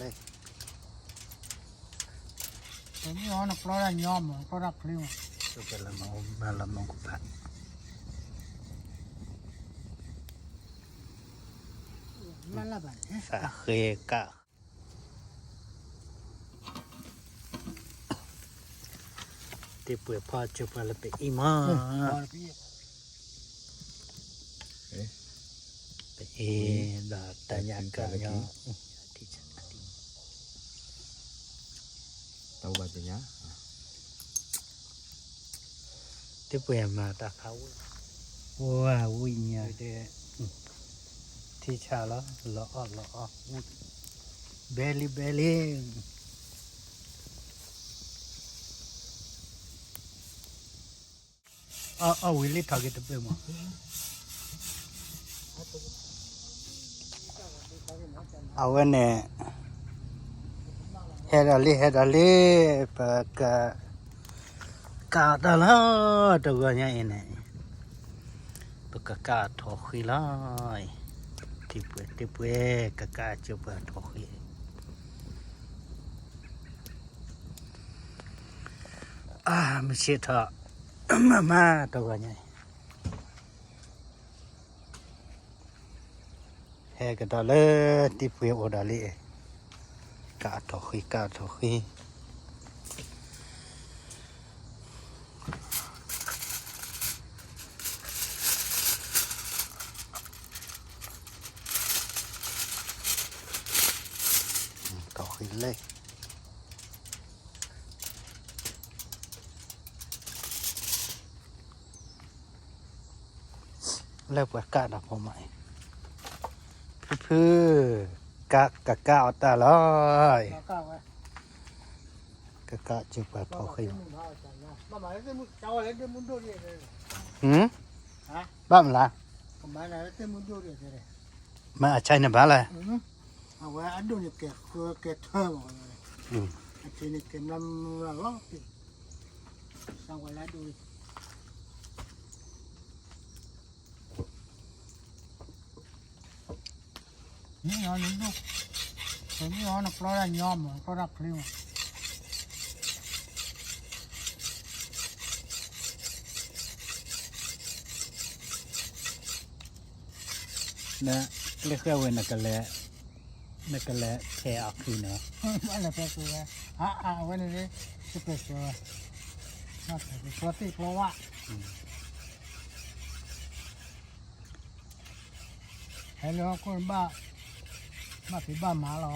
เลยแต่นี่อ๋อนักร้อยย้อมก็รับเร็วสุกละมงมาละมงกุพัดนั่นละบัดสาเคกะที่เปิดพอจุบละไปอีมาไปเอดาตายากะยอที่จะtahu bacanyaที่เปิดมาตาเขาว้าววิ่งเนี่ยเดที่ชาละละอเบลีเอาวิลลี่ทาร์เก็ตไปมั้งเอาไว้เนี่ยเฮดาลีปากกาตาลาตัวเนี้ยเนี่ยปากกาทอขีลายที่เปิดกาจะเปิดทอขีไม่ใช่ท่ามาตัวเนี้ยเฮก็ตาเลยที่เปิดโอดาลีกาทอขีต่อขึ้นเลยแล้วประกาศนะผมไหมพื้กะเอาตาลอยกะจะเปิดพอขึ้นบ้านละมาใช่ในบ้านเลยเอาไว้อันดูนี่แกเท่าหมดเลยอันนี้แกนำละล้อติสั่งไว้แล้วดูนี่อ๋อนี่ลูกแต่นี่อ๋อนักร้อยย้อมก็รับเร็วนะเรียกว่านักเละแพร่ออกคือเนาะอะไรแปลกเลยวันนี้จะแปลกเลยน่าจะเป็นตัวที่เพราะว่าให้เราคนบ้ามาที่บ้านมาหรอ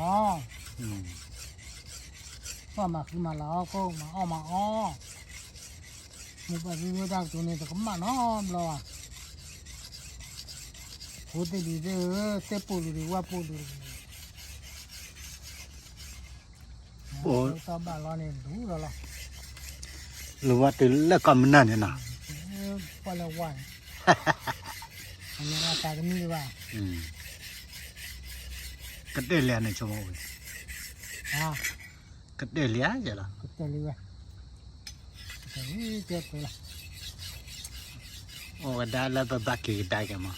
ว่ามาคือมาหรอก็มามีปัจจัยต่างตัวนี้แต่ก็มาน้อมเราพูดดีๆเตะปูดีว่าปูดีโอ้ตาบ้านเราเนี่ยดูแล้วล่ะหรือว่าตื่นแล้วก็มันนั่นเนี่ยนะพอแล้ววันอันนี้อาการมีว่าก็ได้เรียนในชั่วโมงก็ได้เรียนใช่หรอก็ได้เรียนแต่นี่เจ็บเลยโอ้ได้แล้วบักกี้ได้กันมั้ง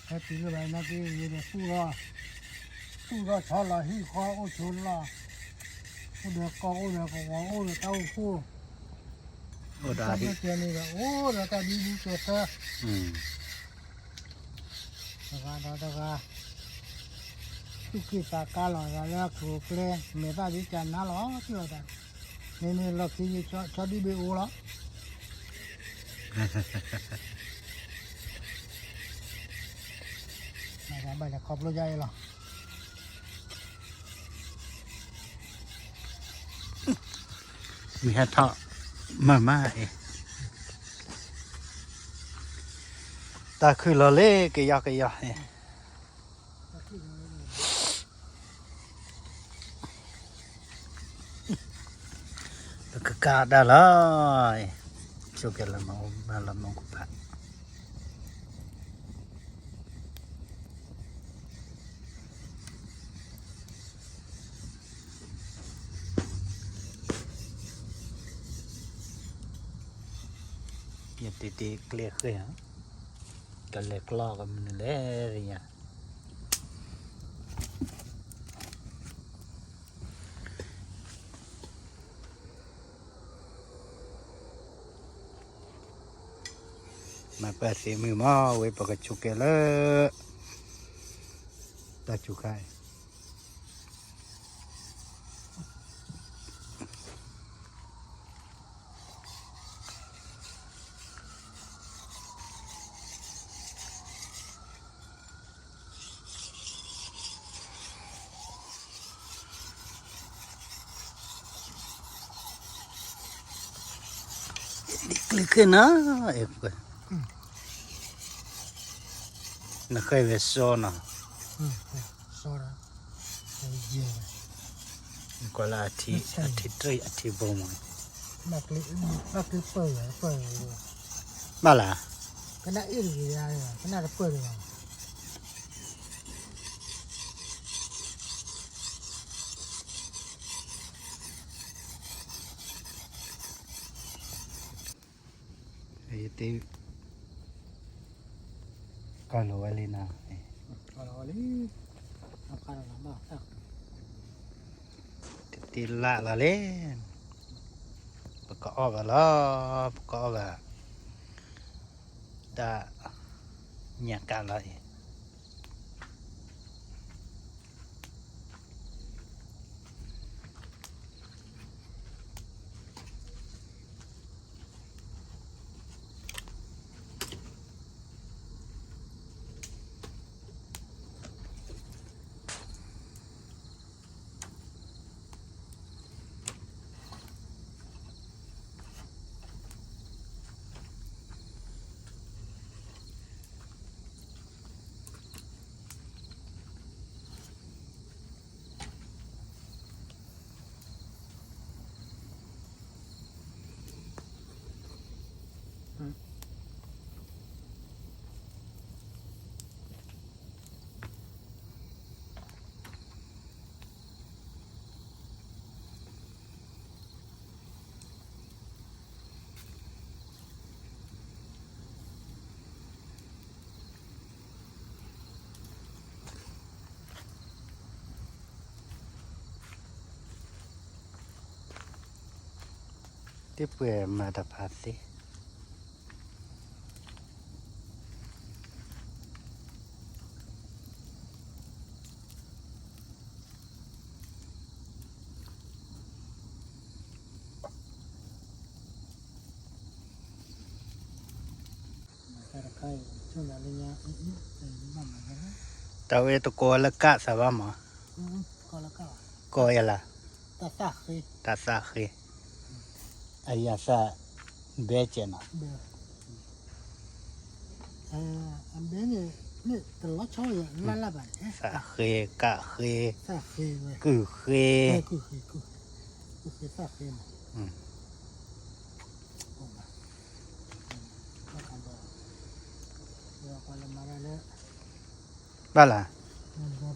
ถ้าตีอะไรนะที่อยู่ในสู้รอชอละหิ้งคอโอชนละโอเดือกอโอเดือกงโอเดือเต้าคู่โอ้ได้ดิเจ้านี่ละโอ้เดือตาดีดีเจ้าเธอตะการทุกที่ตากาลอยแล้วครูเปล่าเมตตาดิจันน่าหรอที่เราได้นี่เราที่ชอดีเบอูละนะครับไปจะขอบรถใหญ่หรอมีแค่ท่อมาเอตาคือเราเล่กยอกเอแล้วก็กาได้เลยสุกละมาละมงกุพัดเปลี่ยนตีเกลียเคยฮะ ก็เล็กลอกกันมันเลยเนี่ยมาเปิดสีมือหม้อไว้ปกจุกเกลือตาจุกไก่ดิกเลยนะเอ็กซ์นักเคยเวสโซนะ ซอระเยี่ยม ก็ละอาทิตย์ตรีอาทิตย์บ่มัน นักเลี้ยเปิดเลย บ้าล่ะ ก็น่าอีกอย่างก็น่าจะเปิดเลย ไอ้ที่ก็รู้ไว้เลยนะ kalau ini apa nama tak ตีละละเล่นประกอบกันแล้วประกอบกันได้เนี่ยกันเลย ที่เปื่อยมาตะพัดสิแต่เวตโกละกะสบามะ kalau kau ก็ยละ tak tak sih ตัดสะคืออายาสะเบเจนะ ambil ni telur coy lala ban สะคือกะคือ tak sih คือคือ ku tak sih อืม kalau marah le บ้าล่ะ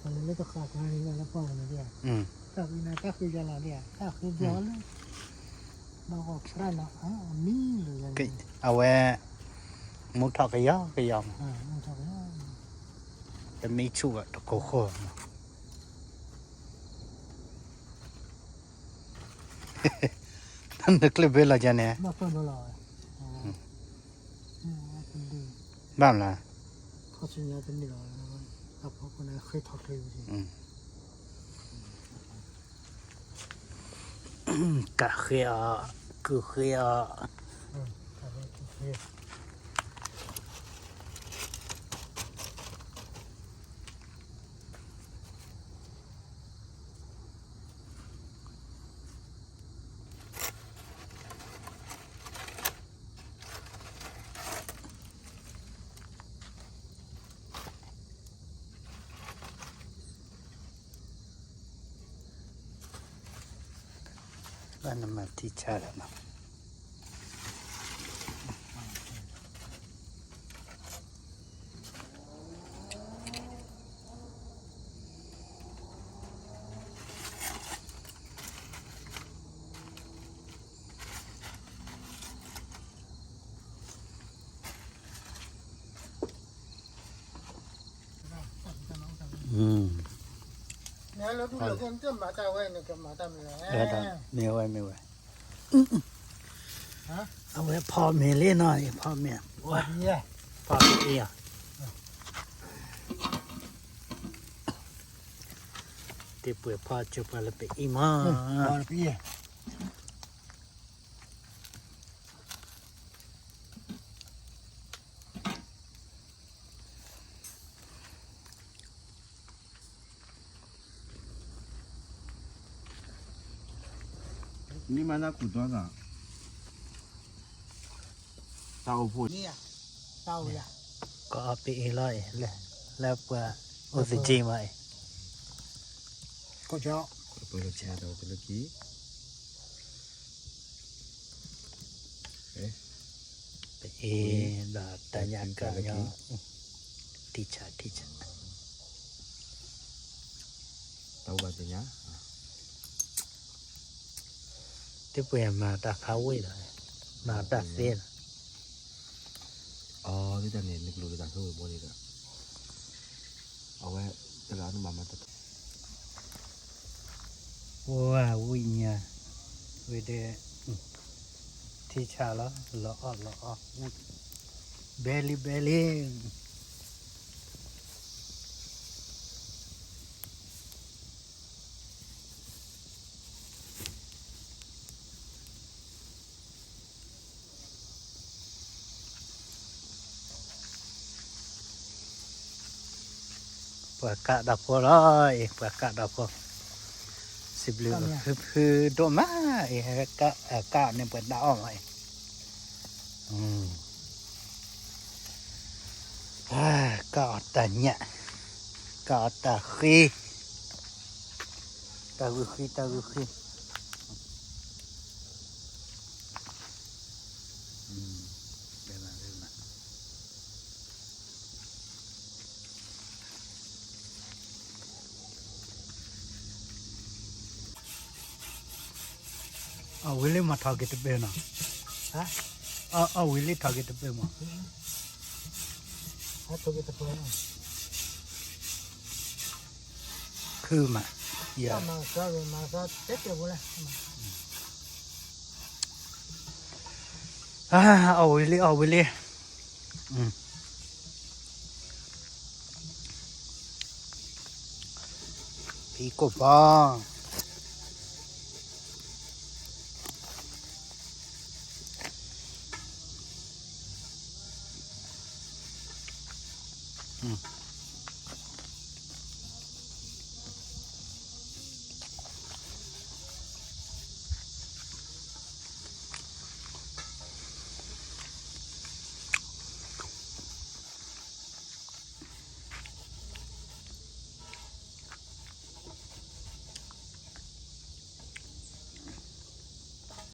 kalau le tak kau ni le apa ni dia อืม tak ini tak sih jalan dia tak sih jalan bawa kerana ni le ก็เอาไว้มุทอกกะยอกะยอม macam ni จะมีชูอะตะโกโคท่านนึกเลยเวลาจะเนี่ย apa bola di บ้าล่ะ khasnya tu ni lah apa pun nak khay thak le กะคืออ่ะคือคืออ่ะ บ้านน้ำมันที่ชาแล้วนะ เนี่ยเราดูเราคนจะมาตาไว้เนี่ยก็มาตาไม่ได้ ไม่ไหวไม่ไหว ฮะ เอาไว้พอเมลี่หน่อยพอเมีย ว่าดีอ่ะ พอเอียที่เปิดพอจุบอะไรไปอีมา พอพี่ นี่มันน่าขุดตัวน่ะเตาพูด นี่อ่ะเต้าอ่ะ ก็เอาไปอีเลยแล้วเปิดโอซิจิมา ก็เจาะ เปิดแชร์เตาตะลุกี้ ไปเอดาตายากะยอติชา เตาบัดเนี้ย ที่เปิดมาตาเขาไว้เลยมาตาเส้น อ๋อที่จะเนี่ยนึกรู้จักคือโมนี่ละเอาไว้ตลาดนุ่มมาตัด ว้าวิ่งเนี่ยเวเดที่ชาละละอเบลี่ ปากกาดับพอเลยปากกาดับพอสิบเหลือคือโดมาไอ้กะเนี่ยเปิดดาวไหมกะตาเนี่ยกะตาขี้ตากุขี้เดี๋ยวมาเอาวิลลี่มาทากิตเปนะ ฮะ เอาวิลลี่ทากิตเปมา ถ้าตัวก็ตัวนั้น คือมาอย่า ถ้ามาซาเจ็บอยู่เลย เอาวิลลี่พี่กบ